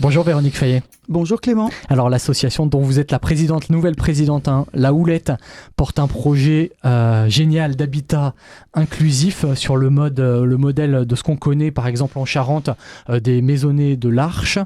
Bonjour Véronique Fayet. Bonjour Clément. Alors l'association dont vous êtes la présidente, nouvelle présidente, La Houlette, porte un projet génial d'habitat inclusif sur le modèle de ce qu'on connaît par exemple en Charente, des maisonnées de l'Arche.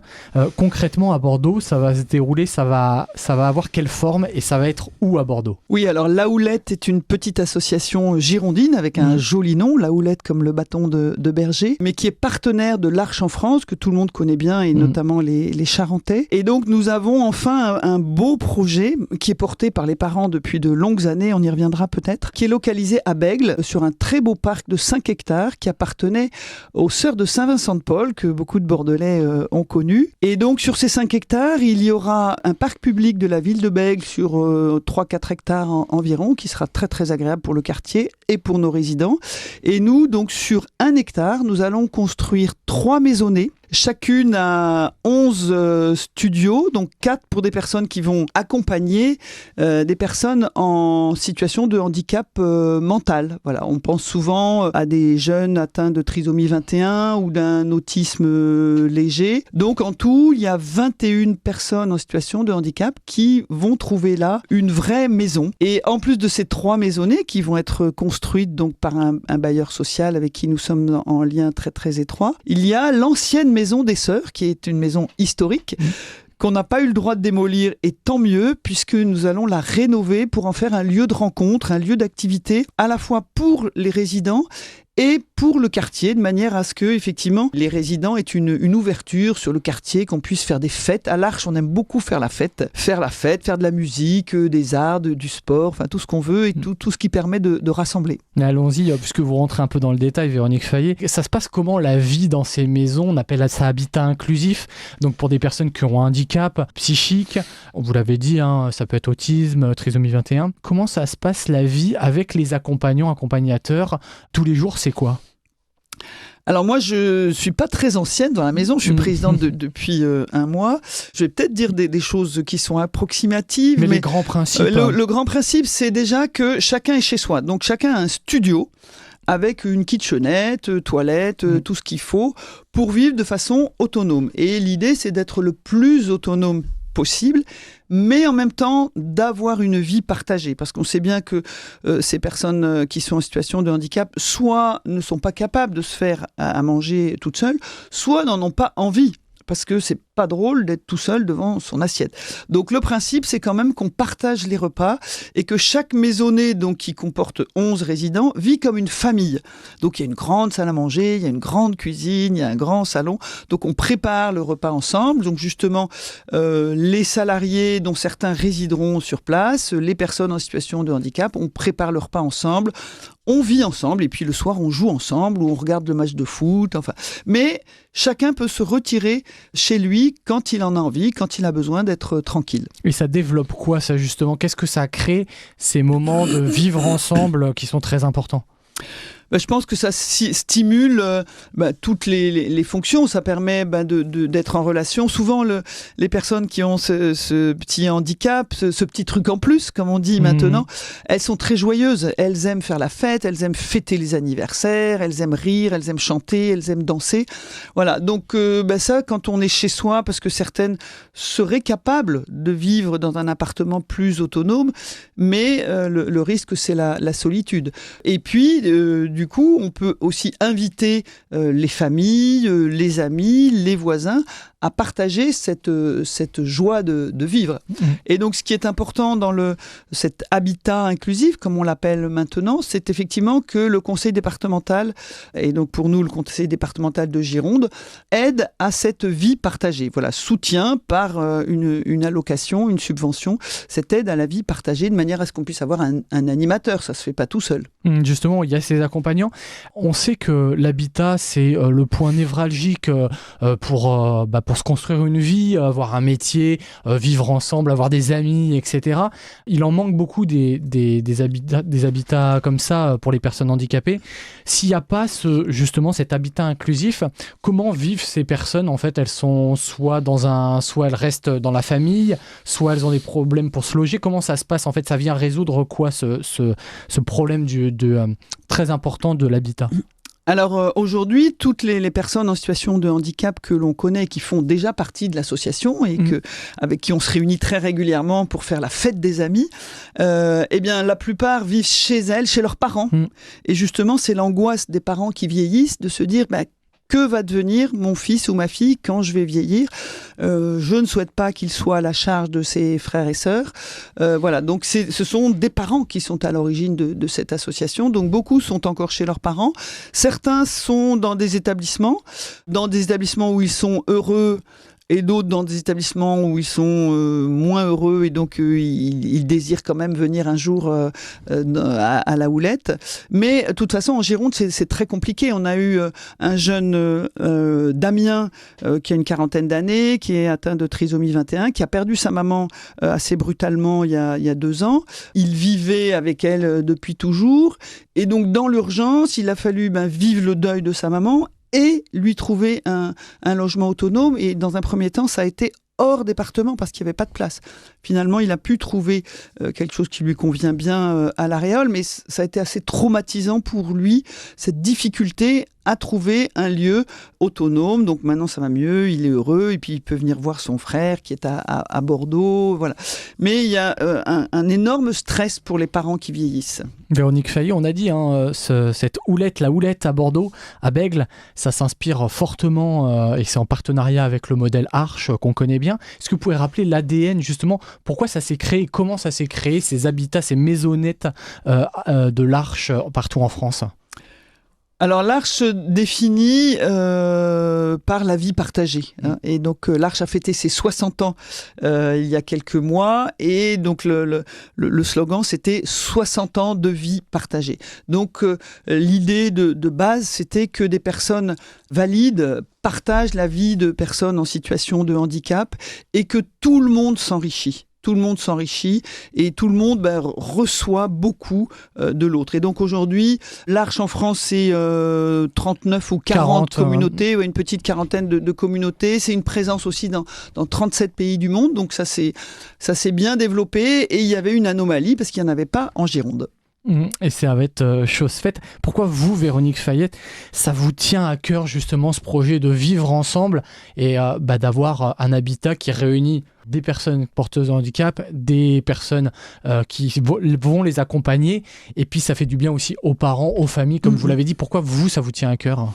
Concrètement à Bordeaux, ça va se dérouler, ça va avoir quelle forme et ça va être où à Bordeaux? Oui, alors La Houlette est une petite association girondine avec un joli nom, La Houlette comme le bâton de berger, mais qui est partenaire de l'Arche en France, que tout le monde connaît bien et notamment les Charentais. Et donc nous avons enfin un beau projet qui est porté par les parents depuis de longues années, on y reviendra peut-être, qui est localisé à Bègles sur un très beau parc de 5 hectares qui appartenait aux Sœurs de Saint-Vincent-de-Paul que beaucoup de Bordelais ont connu. Et donc sur ces 5 hectares, il y aura un parc public de la ville de Bègles sur 3-4 hectares environ qui sera très très agréable pour le quartier et pour nos résidents. Et nous, donc sur 1 hectare, nous allons construire 3 maisonnées. Chacune a 11 studios, donc 4 pour des personnes qui vont accompagner des personnes en situation de handicap mental. Voilà, on pense souvent à des jeunes atteints de trisomie 21 ou d'un autisme léger. Donc en tout, il y a 21 personnes en situation de handicap qui vont trouver là une vraie maison. Et en plus de ces 3 maisonnées qui vont être construites donc par un bailleur social avec qui nous sommes en lien très très étroit, il y a l'ancienne maison des Sœurs, qui est une maison historique, qu'on n'a pas eu le droit de démolir, et tant mieux, puisque nous allons la rénover pour en faire un lieu de rencontre, un lieu d'activité, à la fois pour les résidents et pour le quartier, de manière à ce que, effectivement, les résidents aient une ouverture sur le quartier, qu'on puisse faire des fêtes. À l'Arche, on aime beaucoup faire la fête, faire de la musique, des arts, du sport, enfin tout ce qu'on veut et tout ce qui permet de rassembler. Allons-y, puisque vous rentrez un peu dans le détail, Véronique Fayet. Ça se passe comment la vie dans ces maisons? On appelle ça habitat inclusif, donc pour des personnes qui ont un handicap psychique, vous l'avez dit, ça peut être autisme, trisomie 21. Comment ça se passe la vie avec les accompagnateurs tous les jours? C'est quoi? Alors moi, je suis pas très ancienne dans la maison, je suis présidente depuis 1 mois. Je vais peut-être dire des choses qui sont approximatives. Mais les grands principes... Le grand principe, c'est déjà que chacun est chez soi. Donc chacun a un studio avec une kitchenette, toilette, tout ce qu'il faut pour vivre de façon autonome. Et l'idée, c'est d'être le plus autonome possible, mais en même temps d'avoir une vie partagée, parce qu'on sait bien que ces personnes qui sont en situation de handicap soit ne sont pas capables de se faire à manger toutes seules, soit n'en ont pas envie, parce que c'est pas drôle d'être tout seul devant son assiette. Donc le principe, c'est quand même qu'on partage les repas et que chaque maisonnée, donc qui comporte 11 résidents, vit comme une famille. Donc il y a une grande salle à manger, il y a une grande cuisine, il y a un grand salon. Donc on prépare le repas ensemble. Donc justement, les salariés dont certains résideront sur place, les personnes en situation de handicap, on prépare le repas ensemble. On vit ensemble et puis le soir on joue ensemble ou on regarde le match de foot. Enfin, mais chacun peut se retirer chez lui quand il en a envie, quand il a besoin d'être tranquille. Et ça développe quoi ça justement? Qu'est-ce que ça crée, ces moments de vivre ensemble qui sont très importants? Je pense que ça stimule toutes les fonctions. Ça permet d'être en relation. Souvent, les personnes qui ont ce petit handicap, ce petit truc en plus, comme on dit maintenant, elles sont très joyeuses. Elles aiment faire la fête, elles aiment fêter les anniversaires, elles aiment rire, elles aiment chanter, elles aiment danser. Voilà. Donc ça, quand on est chez soi, parce que certaines seraient capables de vivre dans un appartement plus autonome, mais le risque, c'est la solitude. Et puis, du coup, on peut aussi inviter les familles, les amis, les voisins à partager cette joie de vivre. Et donc, ce qui est important dans cet habitat inclusif, comme on l'appelle maintenant, c'est effectivement que le conseil départemental, et donc pour nous, le conseil départemental de Gironde, aide à cette vie partagée. Voilà, soutient par une allocation, une subvention, cette aide à la vie partagée de manière à ce qu'on puisse avoir un animateur. Ça se fait pas tout seul. Justement, il y a ces accompagnants. On sait que l'habitat, c'est le point névralgique pour se construire une vie, avoir un métier, vivre ensemble, avoir des amis, etc. Il en manque beaucoup des habitats comme ça pour les personnes handicapées. S'il n'y a pas justement cet habitat inclusif, comment vivent ces personnes? En fait, elles sont soit elles restent dans la famille, soit elles ont des problèmes pour se loger. Comment ça se passe? En fait, ça vient résoudre quoi ce problème très important de l'habitat? Alors aujourd'hui, toutes les personnes en situation de handicap que l'on connaît, qui font déjà partie de l'association et avec qui on se réunit très régulièrement pour faire la fête des amis, eh bien la plupart vivent chez elles, chez leurs parents. Et justement, c'est l'angoisse des parents qui vieillissent de se dire que va devenir mon fils ou ma fille quand je vais vieillir ? Je ne souhaite pas qu'il soit à la charge de ses frères et sœurs. Voilà, donc ce sont des parents qui sont à l'origine de cette association. Donc beaucoup sont encore chez leurs parents. Certains sont dans des établissements où ils sont heureux, et d'autres dans des établissements où ils sont moins heureux et donc ils désirent quand même venir un jour à la Houlette. Mais de toute façon, en Gironde, c'est très compliqué. On a eu un jeune Damien qui a une quarantaine d'années, qui est atteint de trisomie 21, qui a perdu sa maman assez brutalement il y a 2 ans. Il vivait avec elle depuis toujours. Et donc, dans l'urgence, il a fallu vivre le deuil de sa maman et lui trouver un logement autonome. Et dans un premier temps, ça a été hors département parce qu'il n'y avait pas de place. Finalement, il a pu trouver quelque chose qui lui convient bien à La Réole, mais ça a été assez traumatisant pour lui, cette difficulté à trouver un lieu autonome. Donc maintenant, ça va mieux, il est heureux, et puis il peut venir voir son frère qui est à Bordeaux. Voilà. Mais il y a un énorme stress pour les parents qui vieillissent. Véronique Fayet, on a dit, cette houlette, la houlette à Bordeaux, à Bègles, ça s'inspire fortement, et c'est en partenariat avec le modèle Arche qu'on connaît bien. Est-ce que vous pouvez rappeler l'ADN, justement, pourquoi ça s'est créé, comment ça s'est créé, ces habitats, ces maisonnettes de l'Arche partout en France ? Alors l'Arche se définit par la vie partagée. Et donc l'Arche a fêté ses 60 ans il y a quelques mois. Et donc le slogan, c'était 60 ans de vie partagée. Donc l'idée de base, c'était que des personnes valides partagent la vie de personnes en situation de handicap et que tout le monde s'enrichit. Tout le monde s'enrichit et tout le monde reçoit beaucoup de l'autre. Et donc aujourd'hui, l'Arche en France, c'est 39 ou 40 communautés, une petite quarantaine de communautés. C'est une présence aussi dans 37 pays du monde. Donc ça s'est bien développé. Et il y avait une anomalie parce qu'il n'y en avait pas en Gironde. Et ça va être chose faite. Pourquoi vous, Véronique Fayet, ça vous tient à cœur justement ce projet de vivre ensemble et d'avoir un habitat qui réunit des personnes porteuses de handicap, des personnes qui vont les accompagner, et puis ça fait du bien aussi aux parents, aux familles, comme vous l'avez dit. Pourquoi vous, ça vous tient à cœur ?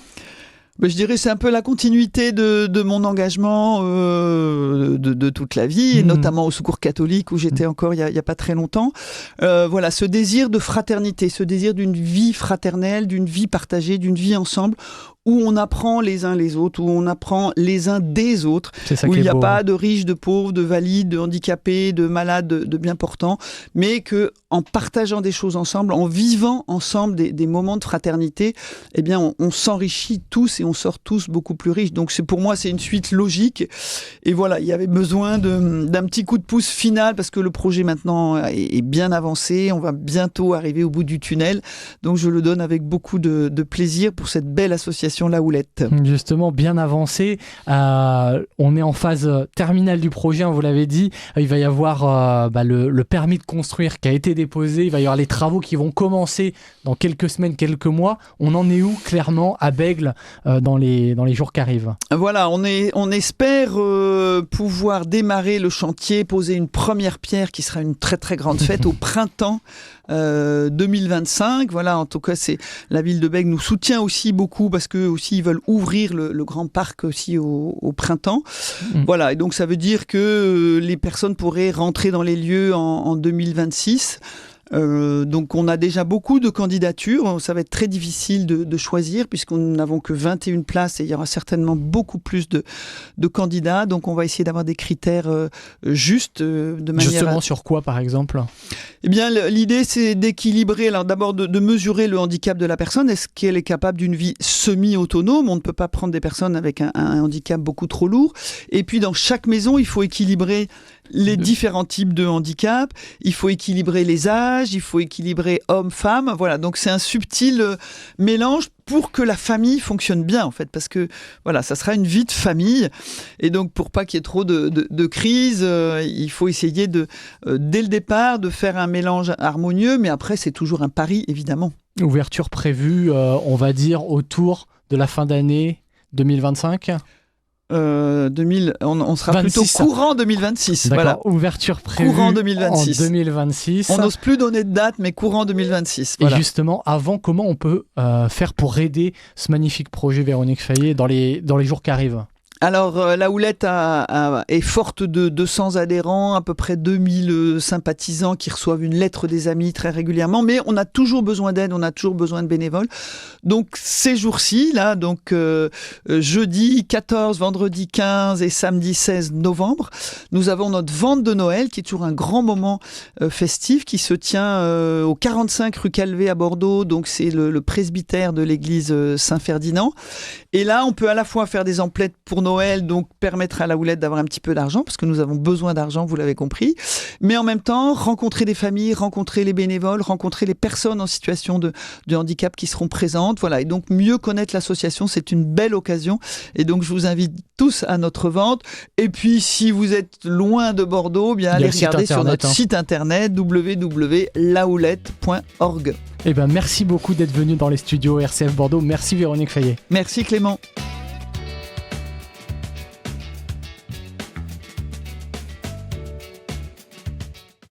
Je dirais c'est un peu la continuité de mon engagement de toute la vie, et notamment au Secours catholique où j'étais encore il y a pas très longtemps. Voilà, ce désir de fraternité, ce désir d'une vie fraternelle, d'une vie partagée, d'une vie ensemble, où on apprend les uns les autres, où on apprend les uns des autres, où il n'y a pas de riches, de pauvres, de valides, de handicapés, de malades, de bien portants, mais que en partageant des choses ensemble, en vivant ensemble des moments de fraternité, eh bien on s'enrichit tous et on sort tous beaucoup plus riches. Donc pour moi, c'est une suite logique. Et voilà, il y avait besoin d'un petit coup de pouce final parce que le projet maintenant est bien avancé. On va bientôt arriver au bout du tunnel. Donc je le donne avec beaucoup de plaisir pour cette belle association La Houlette. Justement, bien avancé. On est en phase terminale du projet, vous l'avez dit. Il va y avoir le permis de construire qui a été déposé. Il va y avoir les travaux qui vont commencer dans quelques semaines, quelques mois. On en est où clairement à Bègles dans les jours qui arrivent ? Voilà, on espère pouvoir démarrer le chantier, poser une première pierre qui sera une très très grande fête au printemps 2025. Voilà, en tout cas, c'est la ville de Bègles nous soutient aussi beaucoup parce que aussi ils veulent ouvrir le grand parc aussi au printemps. Voilà, et donc ça veut dire que les personnes pourraient rentrer dans les lieux en 2026. Donc on a déjà beaucoup de candidatures, ça va être très difficile de choisir puisqu'on n'avons que 21 places et il y aura certainement beaucoup plus de candidats, donc on va essayer d'avoir des critères justes de manière... Justement sur quoi par exemple ? Eh bien l'idée c'est d'équilibrer, alors d'abord de mesurer le handicap de la personne, est-ce qu'elle est capable d'une vie semi-autonome ? On ne peut pas prendre des personnes avec un handicap beaucoup trop lourd, et puis dans chaque maison il faut équilibrer les différents types de handicap, il faut équilibrer les âges, il faut équilibrer hommes-femmes, voilà, donc c'est un subtil mélange pour que la famille fonctionne bien en fait, parce que voilà, ça sera une vie de famille, et donc pour pas qu'il y ait trop de crises, il faut essayer dès le départ de faire un mélange harmonieux, mais après c'est toujours un pari évidemment. Ouverture prévue, on va dire, autour de la fin d'année 2025. On sera 26. plutôt courant 2026. D'accord, Voilà. ouverture prévue Courant 2026. en 2026. On n'ose plus donner de date, mais courant 2026. Et Voilà. justement, avant, comment on peut faire pour aider ce magnifique projet Véronique Fayet dans les jours qui arrivent? Alors, la Houlette est forte de 200 adhérents, à peu près 2000 sympathisants qui reçoivent une lettre des amis très régulièrement, mais on a toujours besoin d'aide, on a toujours besoin de bénévoles. Donc, ces jours-ci, là, donc jeudi 14, vendredi 15 et samedi 16 novembre, nous avons notre vente de Noël, qui est toujours un grand moment festif, qui se tient au 45 rue Calvé à Bordeaux, donc c'est le presbytère de l'église Saint-Ferdinand. Et là, on peut à la fois faire des emplettes pour Noël, donc permettre à la Houlette d'avoir un petit peu d'argent, parce que nous avons besoin d'argent, vous l'avez compris, mais en même temps, rencontrer des familles, rencontrer les bénévoles, rencontrer les personnes en situation de handicap qui seront présentes, voilà, et donc mieux connaître l'association, c'est une belle occasion, et donc je vous invite tous à notre vente, et puis si vous êtes loin de Bordeaux, bien allez regarder sur notre site internet www.lahoulette.org. Eh ben, merci beaucoup d'être venu dans les studios RCF Bordeaux. Merci Véronique Fayet. Merci Clément.